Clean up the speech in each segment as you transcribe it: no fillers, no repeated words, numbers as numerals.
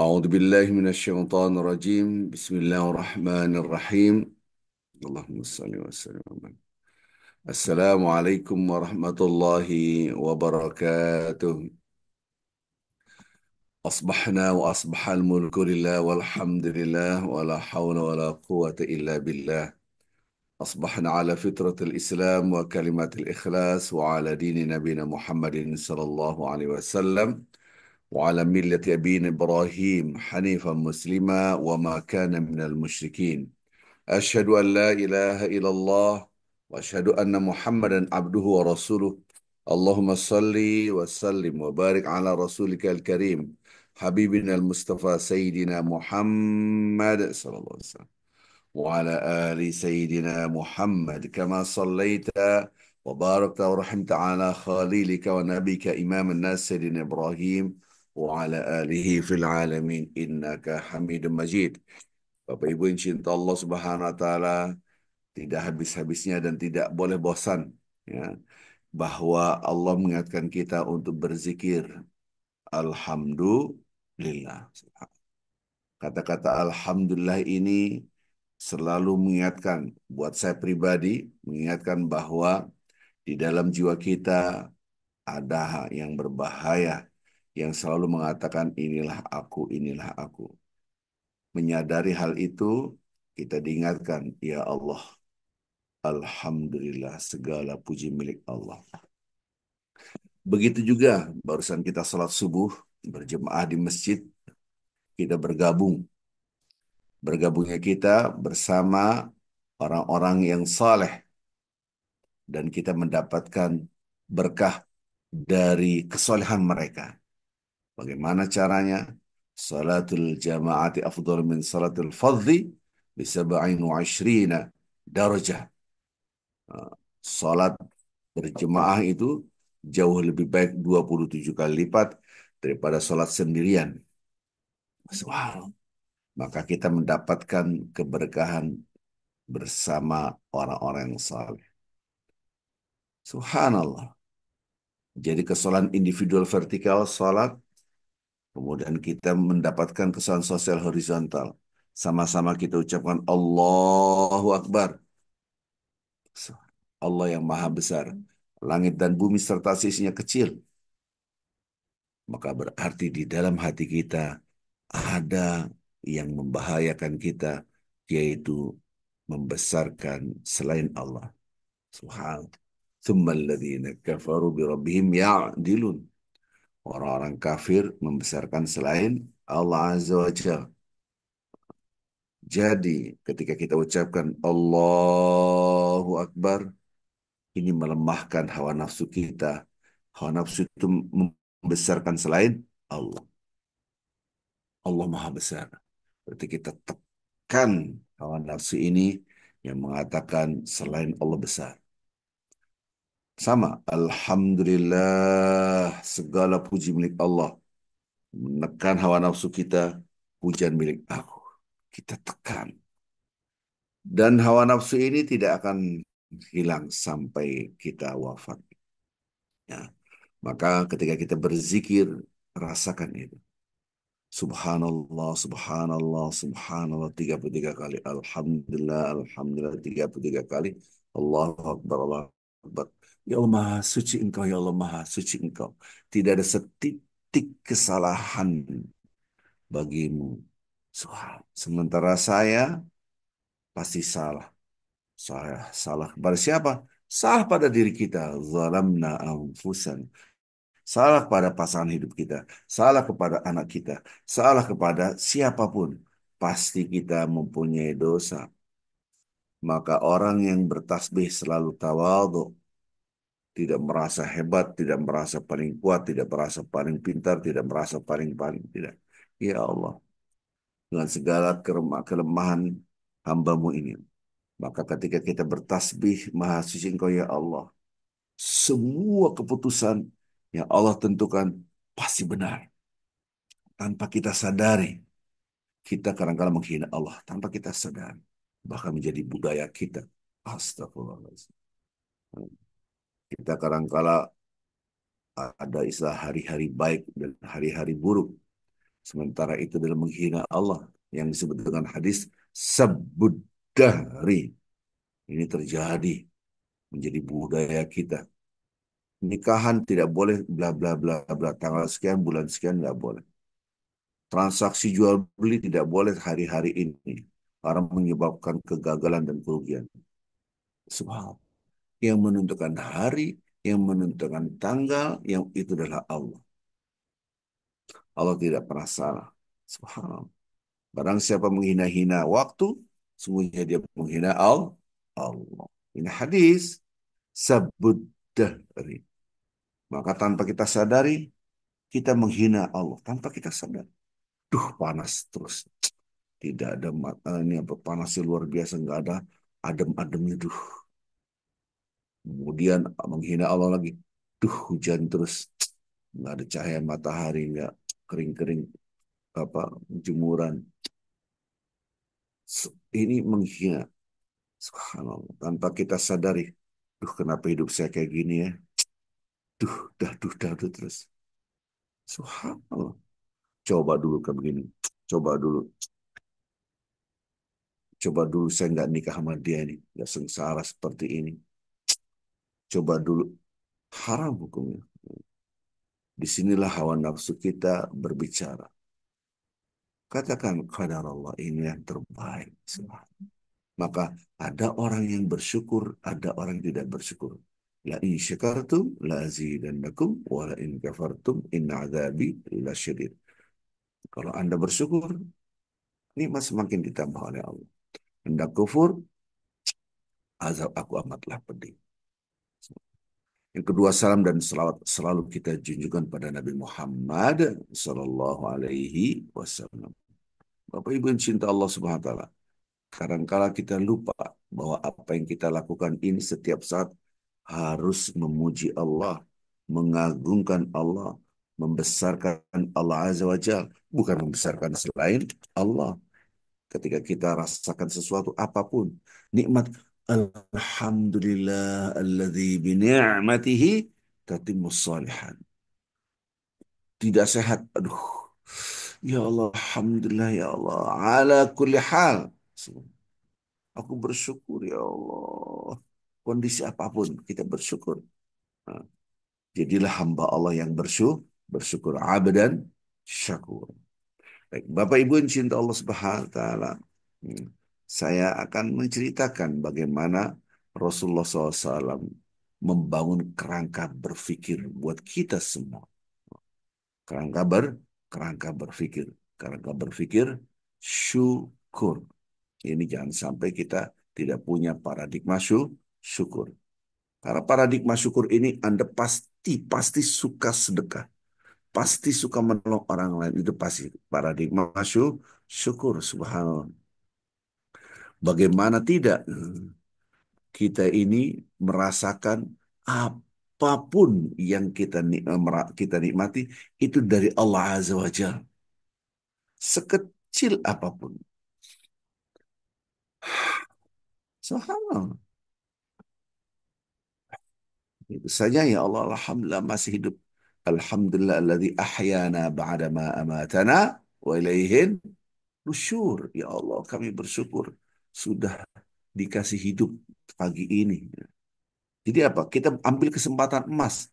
أعوذ بالله من الشيطان الرجيم بسم الله الرحمن الرحيم اللهم صل وسلم السلام عليكم ورحمة الله وبركاته. أصبحنا وأصبح الملك لله والحمد لله ولا حول ولا قوة إلا بالله. أصبحنا على فطرة الإسلام وكلمة الإخلاص وعلى دين نبينا محمد صلى الله عليه وسلم وعلى ملة أبينا إبراهيم حنيفا مسلما وما كان من المشركين. أشهد أن لا إله إلا الله وأشهد أن محمدا عبده ورسوله. اللهم صل وسلم وبارك على رسولك الكريم حبيبنا المصطفى سيدنا محمد صلى الله عليه وسلم وعلى آل سيدنا محمد كما صليت وباركت ورحمت على خليلك ونبيك إمام الناس سيدنا إبراهيم وعلى آله في العالمين إنك حميد مجيد. Bapak Ibu yang cinta Allah Subhanahu wa taala, tidak habis-habisnya dan tidak boleh bosan ya, bahwa Allah mengingatkan kita untuk berzikir alhamdulillah. Kata-kata alhamdulillah ini selalu mengingatkan buat saya pribadi, mengingatkan bahwa di dalam jiwa kita ada yang berbahaya yang selalu mengatakan inilah aku, inilah aku. Menyadari hal itu, kita diingatkan, ya Allah, alhamdulillah, segala puji milik Allah. Begitu juga barusan kita salat subuh berjemaah di masjid, kita bergabung. Bergabungnya kita bersama orang-orang yang saleh dan kita mendapatkan berkah dari kesolehan mereka. Bagaimana caranya? Salatul jama'ati afdal min salatul fadhi bi 27 darajah. Salat berjemaah itu jauh lebih baik 27 kali lipat daripada salat sendirian. Wow. Maka kita mendapatkan keberkahan bersama orang-orang yang saleh. Subhanallah. Jadi kesalahan individual vertikal salat, kemudian kita mendapatkan kesalahan sosial horizontal. Sama-sama kita ucapkan Allahu Akbar. Allah yang maha besar. Langit dan bumi serta sisinya kecil. Maka berarti di dalam hati kita ada yang membahayakan kita, yaitu membesarkan selain Allah. Subhanallah. Tsumma alladhina kafaru bi rabbihim ya'dilun. Orang-orang kafir membesarkan selain Allah Azza wa Jalla. Jadi ketika kita ucapkan Allahu Akbar, ini melemahkan hawa nafsu kita. Hawa nafsu itu membesarkan selain Allah. Allah Maha Besar. Berarti kita tekan hawa nafsu ini yang mengatakan selain Allah besar. Sama, Alhamdulillah, segala puji milik Allah. Menekan hawa nafsu kita, pujian milik aku. Kita tekan. Dan hawa nafsu ini tidak akan hilang sampai kita wafat. Ya. Maka ketika kita berzikir, rasakan itu. Subhanallah, subhanallah, subhanallah 33 kali. Alhamdulillah, alhamdulillah 33 kali. Allahu Akbar, Allahu Akbar. Ya Allah Maha Suci Engkau, ya Allah Maha Suci Engkau. Tidak ada setitik kesalahan bagimu. Sementara saya pasti salah. Saya salah kepada siapa? Salah pada diri kita. Zalamna anfusan. Salah kepada pasangan hidup kita, salah kepada anak kita, salah kepada siapapun. Pasti kita mempunyai dosa. Maka orang yang bertasbih selalu tawadhu, tidak merasa hebat, tidak merasa paling kuat, tidak merasa paling pintar, tidak merasa paling tidak. Ya Allah, dengan segala kelemahan hambamu ini. Maka ketika kita bertasbih, Maha Suci Engkau ya Allah, semua keputusan yang Allah tentukan pasti benar. Tanpa kita sadari, kita kadang-kadang menghina Allah tanpa kita sadari. Bahkan menjadi budaya kita. Astagfirullahaladzim. Kita kadang-kala ada istilah hari-hari baik dan hari-hari buruk. Sementara itu dalam menghina Allah yang disebut dengan hadis sabbud dahri. Ini terjadi menjadi budaya kita. Nikahan tidak boleh bla bla bla bla tanggal sekian bulan sekian nggak boleh. Transaksi jual beli tidak boleh hari-hari ini. Karena menyebabkan kegagalan dan kerugian. Subhanallah. Yang menentukan hari, yang menentukan tanggal, yang itu adalah Allah. Allah tidak pernah salah. Subhanallah. Barang siapa menghina-hina waktu, sungguhnya dia menghina Allah. Ini hadis sabud dahri. Maka tanpa kita sadari, kita menghina Allah. Tanpa kita sadar. Duh, panas terus. Tidak ada ini apa panasnya luar biasa, nggak ada adem-ademnya. Duh, kemudian menghina Allah lagi. Duh, hujan terus. Nggak ada cahaya matahari, nggak kering-kering apa jemuran. Ini menghina. Subhanallah. Tanpa kita sadari. Duh, kenapa hidup saya kayak gini ya? Duh, terus. Subhanallah. Coba dulu kayak begini. Coba dulu. Coba dulu saya nggak nikah sama dia nih. Nggak sengsara seperti ini. Coba dulu. Haram hukumnya. Disinilah hawa nafsu kita berbicara. Katakan qadar Allah ini yang terbaik. Maka ada orang yang bersyukur, ada orang yang tidak bersyukur. La in syakartum la azidannakum wa la in kafartum inna adzabi lasyadid. Kalau Anda bersyukur, nikmat semakin ditambah oleh Allah. Anda kufur, azab aku amatlah pedih. Yang kedua, salam dan selawat selalu kita junjukkan pada Nabi Muhammad Sallallahu Alaihi Wasallam. Bapak Ibu yang cinta Allah Subhanahu Wa Taala, kadangkala kita lupa bahwa apa yang kita lakukan ini setiap saat harus memuji Allah, mengagungkan Allah, membesarkan Allah Azza wa Jalla, bukan membesarkan selain Allah. Ketika kita rasakan sesuatu apapun, nikmat Alhamdulillah alladzi bi ni'matihi tatimmus shalihat. Tidak sehat, aduh. Ya Allah, Alhamdulillah ya Allah, ala kulli hal. Aku bersyukur ya Allah. Kondisi apapun kita bersyukur. Nah, jadilah hamba Allah yang bersyukur abdan syakur. Baik, Bapak Ibu yang cinta Allah Subhanahu wa taala. hmm, Saya akan menceritakan bagaimana Rasulullah SAW membangun kerangka berpikir buat kita semua. Kerangka kerangka berpikir, kerangka berpikir syukur. Ini jangan sampai kita tidak punya paradigma syukur. Karena paradigma syukur ini Anda pasti suka sedekah, pasti suka menolong orang lain. Itu pasti paradigma syukur. Subhanallah. Bagaimana tidak kita ini merasakan apapun yang kita nikmati itu dari Allah Azza wa Jalla. Sekecil apapun. Subhanallah. Itu saja ya Allah, Alhamdulillah masih hidup. Alhamdulillah alladzi ahyana ba'dama amatana wa ilaihin nusyur. Ya Allah, kami bersyukur sudah dikasih hidup pagi ini. Jadi apa? Kita ambil kesempatan emas.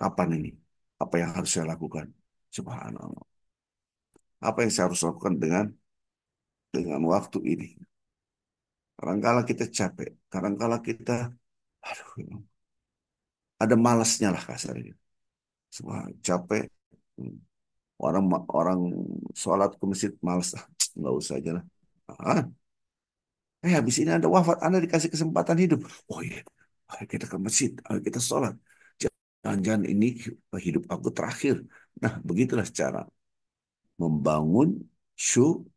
Kapan ini? Apa yang harus saya lakukan? Subhanallah. Apa yang saya harus lakukan dengan waktu ini? Kadangkala kita capek, kadangkala kita aduh, ada malasnya lah kasarnya. Semua capek. Hmm. Orang orang sholat ke masjid malas, nggak usah aja lah. Ah, habis ini Anda wafat, Anda dikasih kesempatan hidup. Oh iya, ayo kita ke masjid, ayo kita sholat. Jangan-jangan ini hidup aku terakhir. Nah, begitulah cara membangun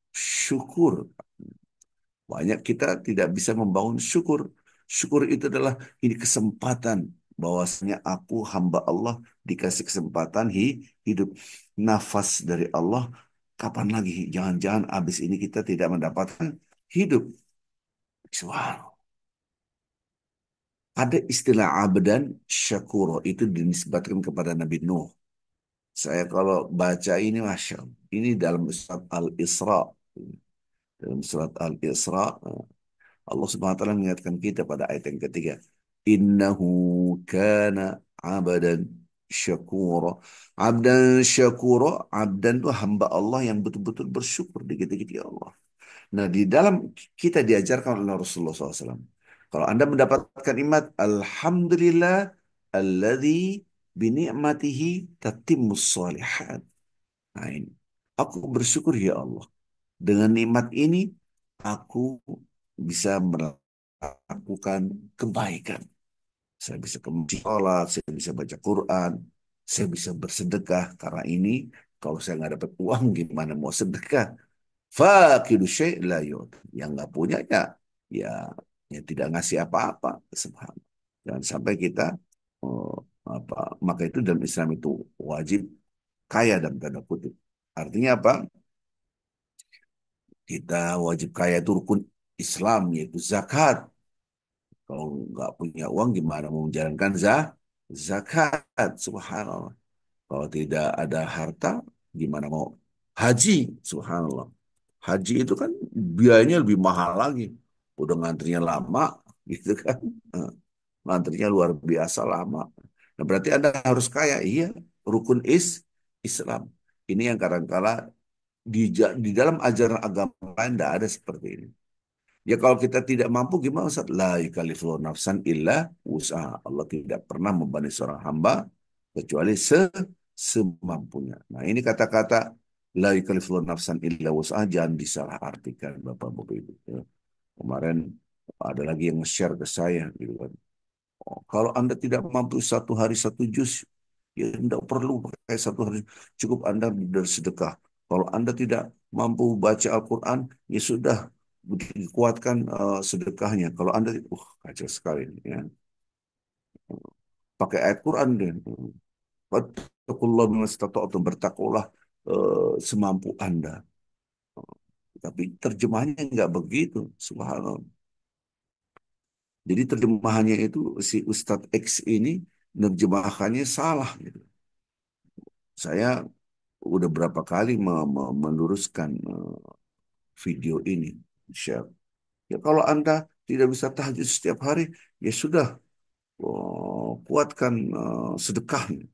syukur. Banyak kita tidak bisa membangun syukur. Syukur itu adalah ini kesempatan bahwasanya aku hamba Allah dikasih kesempatan hidup nafas dari Allah. Kapan lagi? Jangan-jangan habis ini kita tidak mendapatkan hidup. Wow. Ada istilah abdan syakuro itu dinisbatkan kepada Nabi Nuh. Saya kalau baca ini Masya Allah. Ini dalam surat Al-Isra. Dalam surat Al-Isra, Allah Subhanahu wa taala mengingatkan kita pada ayat yang ketiga. Innahu kana abdan syakura. Abdan syakura, abdan itu hamba Allah yang betul-betul bersyukur dikit-dikit ya Allah. Nah, di dalam kita diajarkan oleh Rasulullah SAW. Kalau Anda mendapatkan nikmat, Alhamdulillah alladzi bini'matihi tatimmus shalihat. Nah ini. Aku bersyukur ya Allah. Dengan nikmat ini, aku bisa melakukan kebaikan. Saya bisa ke masjid sholat, saya bisa baca Quran, saya bisa bersedekah. Karena ini, kalau saya nggak dapat uang, gimana mau sedekah? Fakidu syai' la yu'ti. Yang nggak punya ya, ya tidak ngasih apa-apa. Subhanallah. Jangan sampai kita oh, apa maka itu dalam Islam itu wajib kaya dalam tanda kutip. Artinya apa? Kita wajib kaya itu rukun Islam yaitu zakat. Kalau nggak punya uang gimana mau menjalankan zakat? Subhanallah. Kalau tidak ada harta gimana mau haji? Subhanallah. Haji itu kan biayanya lebih mahal lagi. Udah ngantrinya lama, gitu kan. Eh, Ngantrinya luar biasa lama. Nah, berarti Anda harus kaya. Iya, rukun Islam. Ini yang kadang-kala di dalam ajaran agama lain tidak ada seperti ini. Ya kalau kita tidak mampu gimana Ustaz? La yukallifu nafsan illa usaha. Allah tidak pernah membebani seorang hamba kecuali semampunya. Nah ini kata-kata la yukallifu nafsan illa usaha jangan disalahartikan Bapak-Bapak Ibu. Ya. Kemarin ada lagi yang nge-share ke saya gitu kan. Oh, kalau Anda tidak mampu satu hari satu juz, ya tidak perlu pakai satu hari. Cukup Anda bersedekah. Kalau Anda tidak mampu baca Al-Quran, ya sudah dikuatkan sedekahnya. Kalau Anda, kacau sekali. Ya. Pakai ayat Quran deh. Fattakullah mastata'tum, bertakwalah semampu Anda. Tapi terjemahannya nggak begitu. Subhanallah. Jadi terjemahannya itu si Ustadz X ini nerjemahkannya salah gitu. Saya udah berapa kali meluruskan video ini, share. Ya kalau Anda tidak bisa tahajud setiap hari, ya sudah, kuatkan sedekahnya.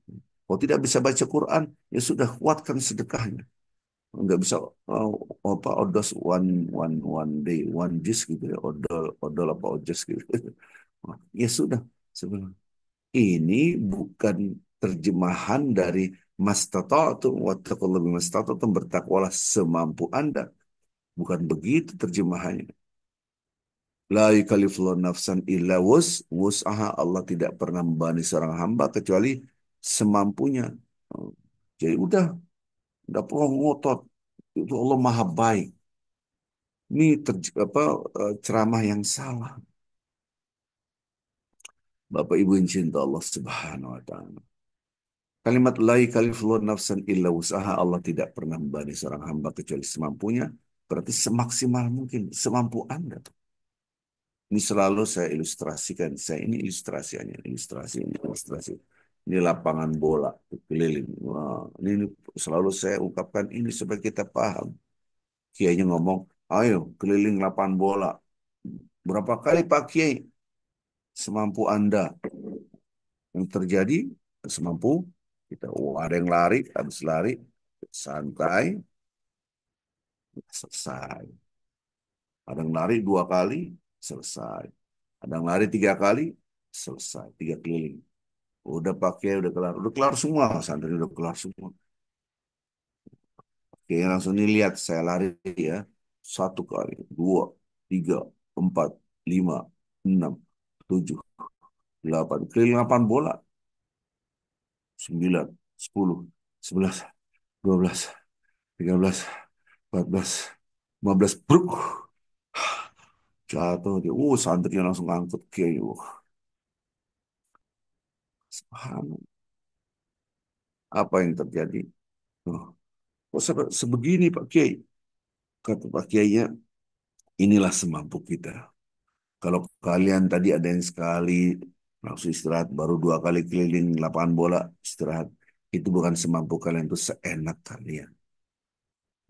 Kalau tidak bisa baca Quran, ya sudah kuatkan sedekahnya. Nggak bisa apa odos one day one juice gitu ya, odol odol apa odos gitu. Ya sudah sebenarnya. Ini bukan terjemahan dari mastata'tum wattaqullaha mastata'tum, bertakwalah semampu Anda. Bukan begitu terjemahannya. La yukallifullahu nafsan illa wus'aha. Allah tidak pernah membebani seorang hamba kecuali semampunya. Jadi udah perlu ngotot. Itu Allah Maha Baik. Ini ceramah yang salah. Bapak Ibu yang cinta Allah Subhanahu wa taala. Kalimat la yukallifullahu nafsan illa wus'aha, Allah tidak pernah membebani seorang hamba kecuali semampunya. Berarti semaksimal mungkin semampu Anda. Ini selalu saya ilustrasikan. Saya ini ilustrasinya, ilustrasi ini, ilustrasi. Ini lapangan bola keliling. Wah, ini selalu saya ungkapkan ini supaya kita paham. Kiainya ngomong, ayo keliling lapangan bola. Berapa kali Pak Kiai? Semampu Anda. Yang terjadi semampu kita. Oh, ada yang lari, habis lari, santai, selesai. Ada yang lari dua kali, selesai. Ada yang lari tiga kali, selesai. Tiga keliling. Udah pakai, udah kelar semua, santri udah kelar semua. Oke, langsung dilihat saya lari ya. Satu kali, dua, tiga, empat, lima, enam, tujuh, delapan. Keliling lapangan bola. Sembilan, sepuluh, sebelas, dua belas, tiga belas, empat belas, lima belas. Bruk. Jatuh dia. Santrinya langsung angkut ke. Subhanallah. Apa yang terjadi? Oh, kok sebegini Pak Kiai? Kata Pak Kiainya, inilah semampu kita. Kalau kalian tadi ada yang sekali langsung istirahat, baru dua kali keliling lapangan bola istirahat, itu bukan semampu kalian, itu seenak kalian.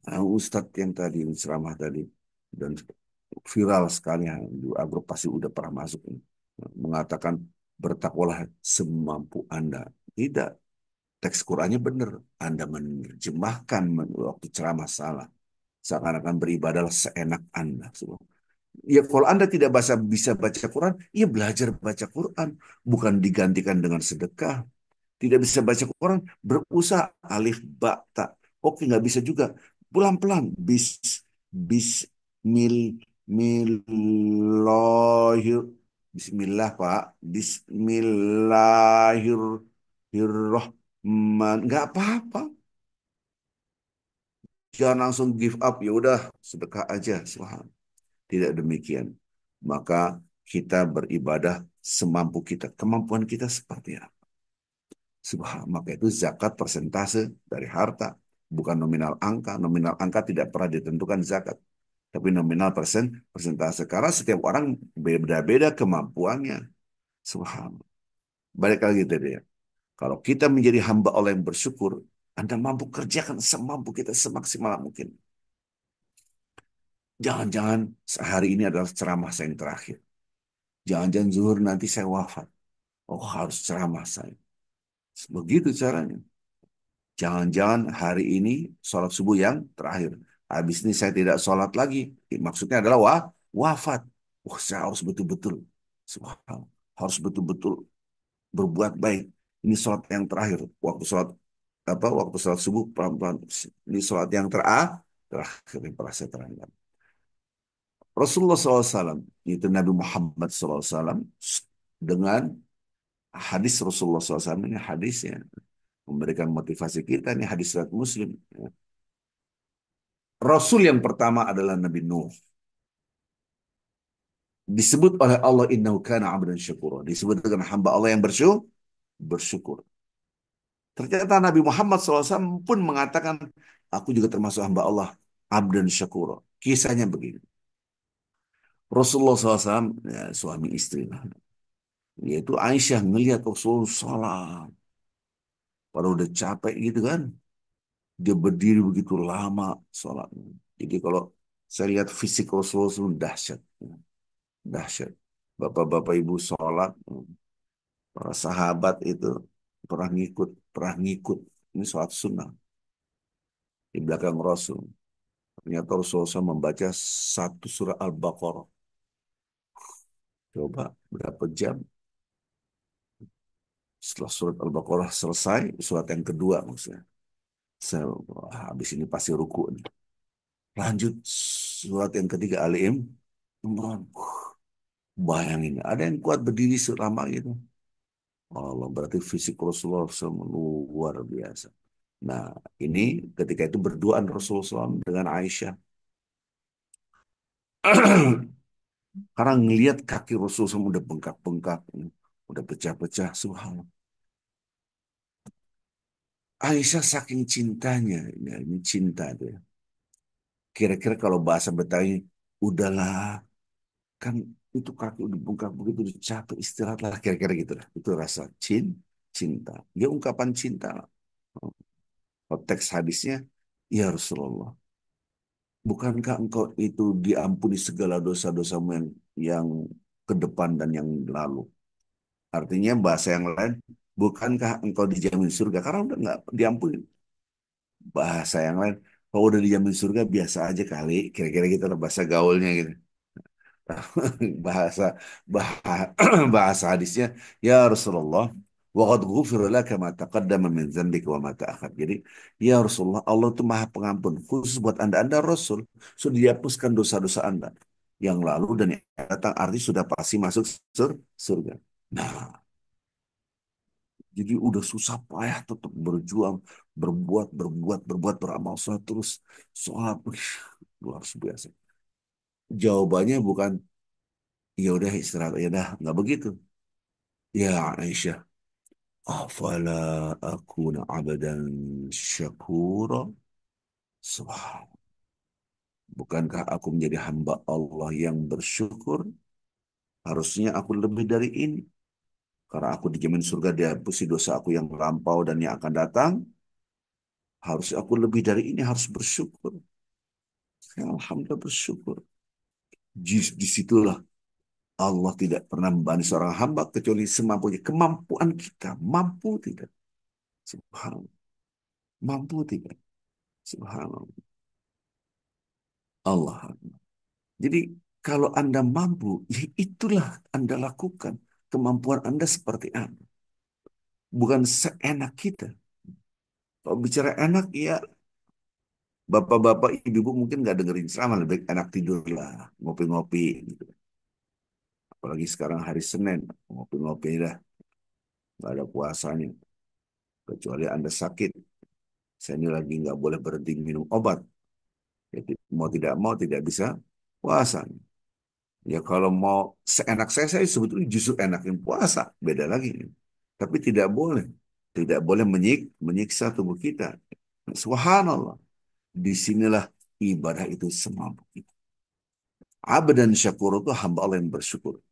Ustadz yang tadi ceramah tadi dan viral sekali ya, di agro pasti udah pernah masuk ini. Mengatakan bertakwalah semampu Anda. Tidak, teks Qurannya benar. Anda menerjemahkan waktu ceramah salah. Seakan-akan beribadahlah seenak Anda. Ya kalau Anda tidak bisa baca Quran, ya belajar baca Quran. Bukan digantikan dengan sedekah. Tidak bisa baca Quran, berusaha alif ba ta. Oke, nggak bisa juga. Pelan-pelan. Bis mil millohir Bismillah Pak. Bismillahirrahman. Nggak apa-apa. Jangan langsung give up. Ya udah, sedekah aja. Subhan. Tidak demikian. Maka kita beribadah semampu kita. Kemampuan kita seperti apa? Maka itu zakat persentase dari harta, bukan nominal angka. Nominal angka tidak pernah ditentukan zakat, tapi nominal persentase. Karena setiap orang beda-beda kemampuannya. Subhanallah. Balik lagi tadi ya. Kalau kita menjadi hamba Allah yang bersyukur, Anda mampu kerjakan semampu kita semaksimal mungkin. Jangan-jangan sehari ini adalah ceramah saya yang terakhir. Jangan-jangan zuhur nanti saya wafat. Oh harus ceramah saya. Begitu caranya. Jangan-jangan hari ini sholat subuh yang terakhir. Habis ini saya tidak sholat lagi. Maksudnya adalah wafat. Wah, saya harus betul-betul, subhanallah, harus betul-betul berbuat baik. Ini sholat yang terakhir. Waktu sholat apa? Waktu sholat subuh pelan-pelan. Ini sholat yang terakhir yang pernah saya terangkan. Rasulullah SAW, itu Nabi Muhammad SAW, dengan hadis Rasulullah SAW, ini hadisnya memberikan motivasi kita, ini hadis riwayat Muslim. Rasul yang pertama adalah Nabi Nuh. Disebut oleh Allah innahu kana 'abdan syakura. Disebut dengan hamba Allah yang bersyukur. Ternyata Nabi Muhammad SAW pun mengatakan, aku juga termasuk hamba Allah, 'abdan syakura. Kisahnya begini. Rasulullah SAW, ya, suami istri, yaitu Aisyah ngelihat Rasulullah salat. Padahal udah capek gitu kan. Dia berdiri begitu lama sholatnya. Jadi kalau saya lihat fisik Rasulullah SAW dahsyat. Dahsyat. Bapak-bapak ibu sholat, para sahabat itu pernah ngikut. Ini sholat sunnah di belakang Rasul. Ternyata Rasulullah SAW membaca satu surah Al-Baqarah. Coba berapa jam setelah surat Al-Baqarah selesai, surat yang kedua maksudnya. Saya, wah, habis ini pasti ruku nih. Lanjut surat yang ketiga Imran. Bayangin, ada yang kuat berdiri selama itu. Allah, berarti fisik Rasulullah SAW luar biasa. Nah, ini ketika itu berduaan Rasulullah SAW dengan Aisyah. Karena ngelihat kaki Rasulullah SAW udah bengkak-bengkak, udah pecah-pecah, subhanallah. Aisyah saking cintanya, ya, ini cinta dia. Kira-kira kalau bahasa Betawi, udahlah, kan itu kaki udah bengkak begitu, udah capek, istirahatlah, kira-kira gitu lah. Itu rasa cinta. Dia ungkapan cinta. Teks hadisnya, ya Rasulullah, bukankah engkau itu diampuni segala dosa-dosamu yang ke depan dan yang lalu? Artinya bahasa yang lain, bukankah engkau dijamin surga? Karena udah nggak diampuni. Bahasa yang lain, kalau udah dijamin surga biasa aja kali. Kira-kira gitu lah bahasa gaulnya gitu. bahasa bah- bahasa hadisnya, ya Rasulullah, waqad ghufira laka ma taqaddama min dzambika wa ma ta'akhir. Jadi ya Rasulullah, Allah itu Maha Pengampun khusus buat Anda Rasul, sudah dihapuskan dosa-dosa Anda yang lalu dan yang datang, arti sudah pasti masuk surga. Nah, jadi udah susah payah tetap berjuang, berbuat, beramal sholat terus, sholat, luar biasa. Jawabannya bukan ya udah istirahat ya dah, nggak begitu. Ya Aisyah, afala akuna abadan syakura. Subhanallah. Bukankah aku menjadi hamba Allah yang bersyukur? Harusnya aku lebih dari ini. Karena aku dijamin surga, dihapusi dosa aku yang lampau dan yang akan datang. Harus aku lebih dari ini, harus bersyukur. Alhamdulillah bersyukur. Disitulah Allah tidak pernah membebani seorang hamba kecuali semampunya. Kemampuan kita mampu tidak? Subhanallah. Mampu tidak? Subhanallah. Allah. Jadi kalau Anda mampu, ya itulah Anda lakukan. Kemampuan Anda seperti apa? Bukan seenak kita. Kalau bicara enak, ya bapak-bapak, ibu-ibu mungkin nggak dengerin ceramah, lebih baik enak tidur lah, ngopi-ngopi. Gitu. Apalagi sekarang hari Senin, ngopi-ngopi dah, nggak ada puasanya. Kecuali Anda sakit, saya ini lagi nggak boleh berhenti minum obat. Jadi mau tidak mau tidak bisa puasa. Ya kalau mau seenak saya sebetulnya justru enakin puasa, beda lagi. Tapi tidak boleh, tidak boleh menyiksa tubuh kita. Subhanallah, disinilah ibadah itu semampu kita. Abdan syakur itu hamba Allah yang bersyukur.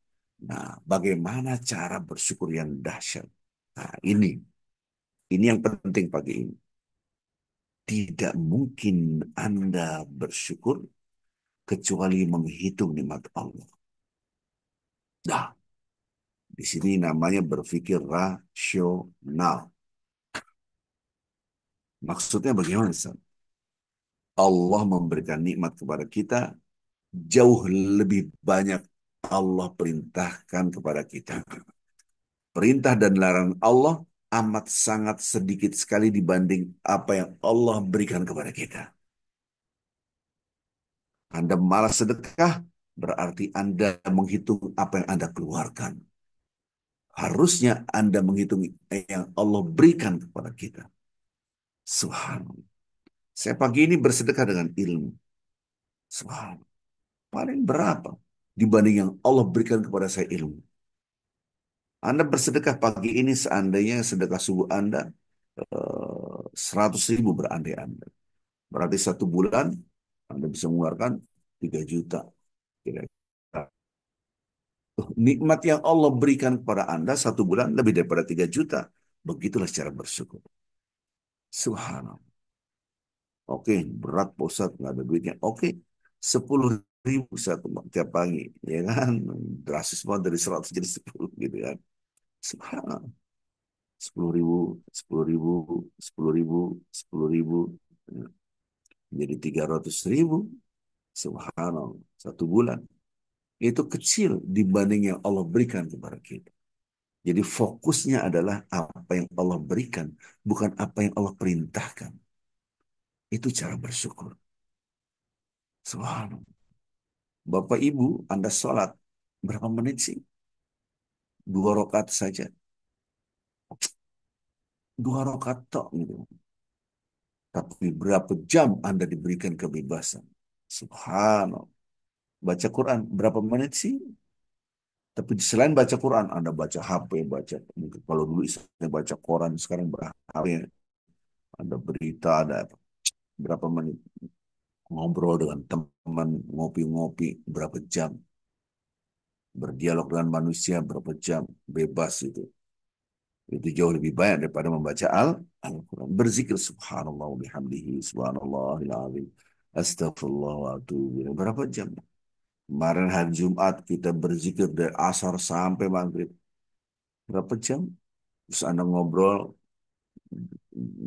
Nah, bagaimana cara bersyukur yang dahsyat? Nah, ini yang penting pagi ini. Tidak mungkin Anda bersyukur kecuali menghitung nikmat Allah. Nah, di sini namanya berpikir rasional. Maksudnya bagaimana, Ustaz? Allah memberikan nikmat kepada kita jauh lebih banyak Allah perintahkan kepada kita. Perintah dan larangan Allah amat sangat sedikit sekali dibanding apa yang Allah berikan kepada kita. Anda malas sedekah, berarti Anda menghitung apa yang Anda keluarkan. Harusnya Anda menghitung yang Allah berikan kepada kita. Subhanallah. Saya pagi ini bersedekah dengan ilmu. Subhanallah. Paling berapa dibanding yang Allah berikan kepada saya ilmu? Anda bersedekah pagi ini seandainya sedekah subuh Anda 100.000 berandai-andai. Berarti 1 bulan Anda bisa mengeluarkan 3 juta. Kira-kira. Nikmat yang Allah berikan kepada Anda 1 bulan lebih daripada 3 juta. Begitulah cara bersyukur. Subhanallah. Oke, berat Pak Ustadz, nggak ada duitnya. Oke, 10.000 satu tiap pagi. Ya kan? Drastis banget dari 100 jadi 10 gitu kan. Subhanallah. 10.000, 10.000, 10.000, 10.000. Jadi 300.000. Subhanallah. 1 bulan. Itu kecil dibanding yang Allah berikan kepada kita. Jadi fokusnya adalah apa yang Allah berikan, bukan apa yang Allah perintahkan. Itu cara bersyukur. Subhanallah. Bapak Ibu, Anda sholat berapa menit sih? 2 rakaat saja. 2 rakaat tok gitu. Tapi berapa jam Anda diberikan kebebasan? Subhanallah. Baca Quran berapa menit sih? Tapi selain baca Quran, Anda baca HP, baca mungkin kalau dulu istilahnya baca koran, sekarang HP, ada berita, ada apa. Berapa menit ngobrol dengan teman, ngopi-ngopi berapa jam, berdialog dengan manusia berapa jam, bebas itu. Itu jauh lebih banyak daripada membaca Al-Quran. Berzikir subhanallah wa bihamdihi subhanallahil azim. Astagfirullah wa atubu ilaih. Berapa jam? Kemarin hari Jumat kita berzikir dari asar sampai maghrib. Berapa jam? Terus Anda ngobrol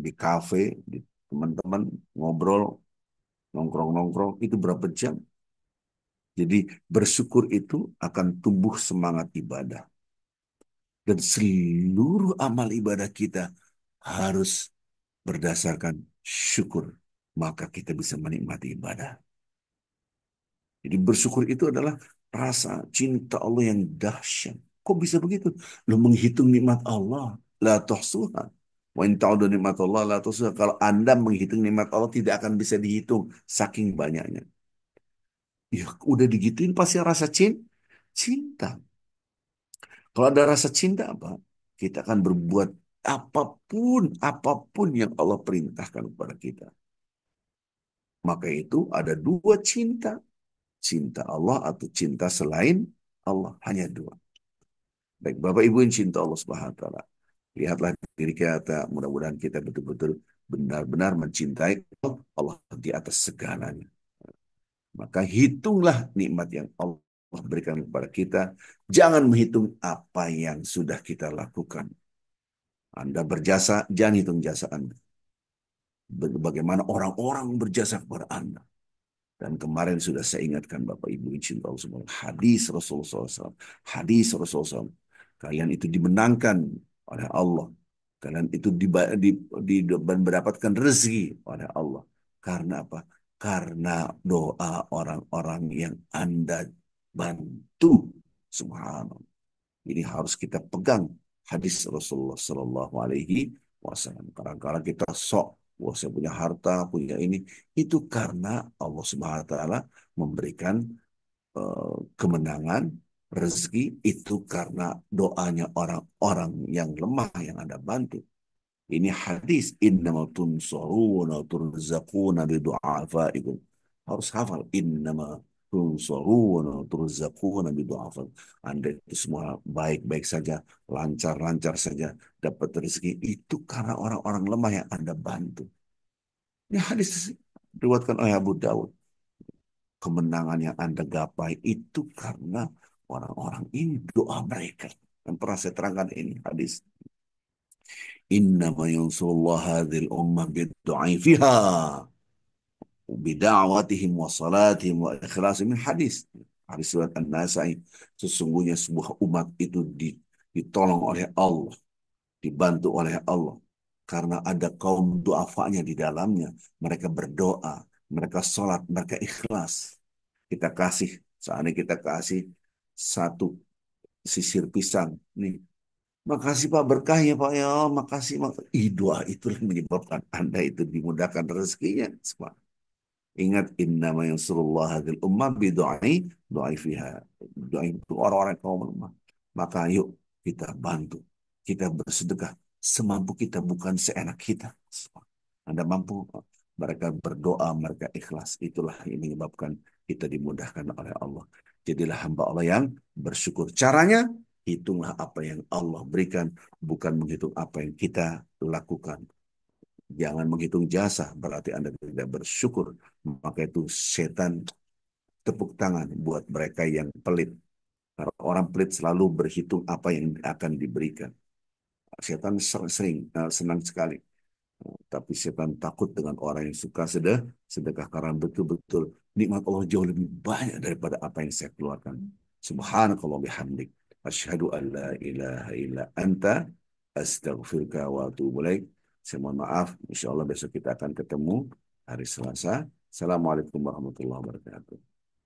di kafe, di teman-teman ngobrol, nongkrong-nongkrong, itu berapa jam? Jadi bersyukur itu akan tumbuh semangat ibadah. Dan seluruh amal ibadah kita harus berdasarkan syukur. Maka kita bisa menikmati ibadah. Jadi bersyukur itu adalah rasa cinta Allah yang dahsyat. Kok bisa begitu? Lo menghitung nikmat Allah. La tuhsuha. Wa in ta'udu nikmat Allah la tuhsuha. Kalau Anda menghitung nikmat Allah tidak akan bisa dihitung. Saking banyaknya. Ya udah digituin pasti rasa cinta. Kalau ada rasa cinta apa? Kita akan berbuat apapun yang Allah perintahkan kepada kita. Maka itu ada 2 cinta. Cinta Allah atau cinta selain Allah. Hanya 2. Baik, Bapak Ibu yang cinta Allah Subhanahu wa taala. Lihatlah diri kita, mudah-mudahan kita betul-betul benar-benar mencintai Allah di atas segalanya. Maka hitunglah nikmat yang Allah berikan kepada kita. Jangan menghitung apa yang sudah kita lakukan. Anda berjasa, jangan hitung jasa Anda. Bagaimana orang-orang berjasa kepada Anda. Dan kemarin sudah saya ingatkan Bapak Ibu cinta Allah semua. Hadis Rasulullah SAW. Hadis Rasulullah SAW. Kalian itu dimenangkan oleh Allah. Kalian itu mendapatkan rezeki oleh Allah. Karena apa? Karena doa orang-orang yang Anda bantu. Subhanallah. Ini harus kita pegang hadis Rasulullah Sallallahu Alaihi Wasallam. Kadang-kadang kita sok, wah saya punya harta, punya ini, itu karena Allah Subhanahu Wa Taala memberikan kemenangan, rezeki itu karena doanya orang-orang yang lemah yang Anda bantu. Ini hadis innama tunsuruna turzaquna bidu'afaikum. Harus hafal innama tunsuruna turzaquna bidu'afaikum. Anda itu semua baik-baik saja, lancar-lancar saja dapat rezeki itu karena orang-orang lemah yang Anda bantu. Ini hadis diriwayatkan oleh Abu Dawud. Kemenangan yang Anda gapai itu karena orang-orang ini doa mereka. Dan pernah saya terangkan ini hadis. Innama yansurullah hadhil ummah biddu'ai fiha bida'watihim wa salatihim wa ikhlasim min hadis. Hadis surat An-Nasai. Sesungguhnya sebuah umat itu ditolong oleh Allah, dibantu oleh Allah. Karena ada kaum du'afanya di dalamnya. Mereka berdoa, mereka sholat, mereka ikhlas. Kita kasih, seandainya kita kasih satu sisir pisang. Nih, makasih Pak berkah ya Pak ya. Makasih. Doa itulah yang menyebabkan Anda itu dimudahkan rezekinya. Ingat innama yansurullah hadil ummah bidu'ai du'ai fiha. Doa itu orang-orang kaum lemah. Maka yuk kita bantu. Kita bersedekah semampu kita bukan seenak kita. Anda mampu, mereka berdoa, mereka ikhlas. Itulah yang menyebabkan kita dimudahkan oleh Allah. Jadilah hamba Allah yang bersyukur. Caranya, hitunglah apa yang Allah berikan, bukan menghitung apa yang kita lakukan. Jangan menghitung jasa, berarti Anda tidak bersyukur. Maka itu setan tepuk tangan buat mereka yang pelit. Karena orang pelit selalu berhitung apa yang akan diberikan. Setan sering, senang sekali. Tapi setan takut dengan orang yang suka sedekah karena betul-betul nikmat Allah jauh lebih banyak daripada apa yang saya keluarkan. Subhanakallah bihamdik. Asyhadu an la ilaha illa anta astaghfirka wa atubu ilaik. Saya mohon maaf. Insya Allah besok kita akan ketemu hari Selasa. Assalamualaikum warahmatullahi wabarakatuh.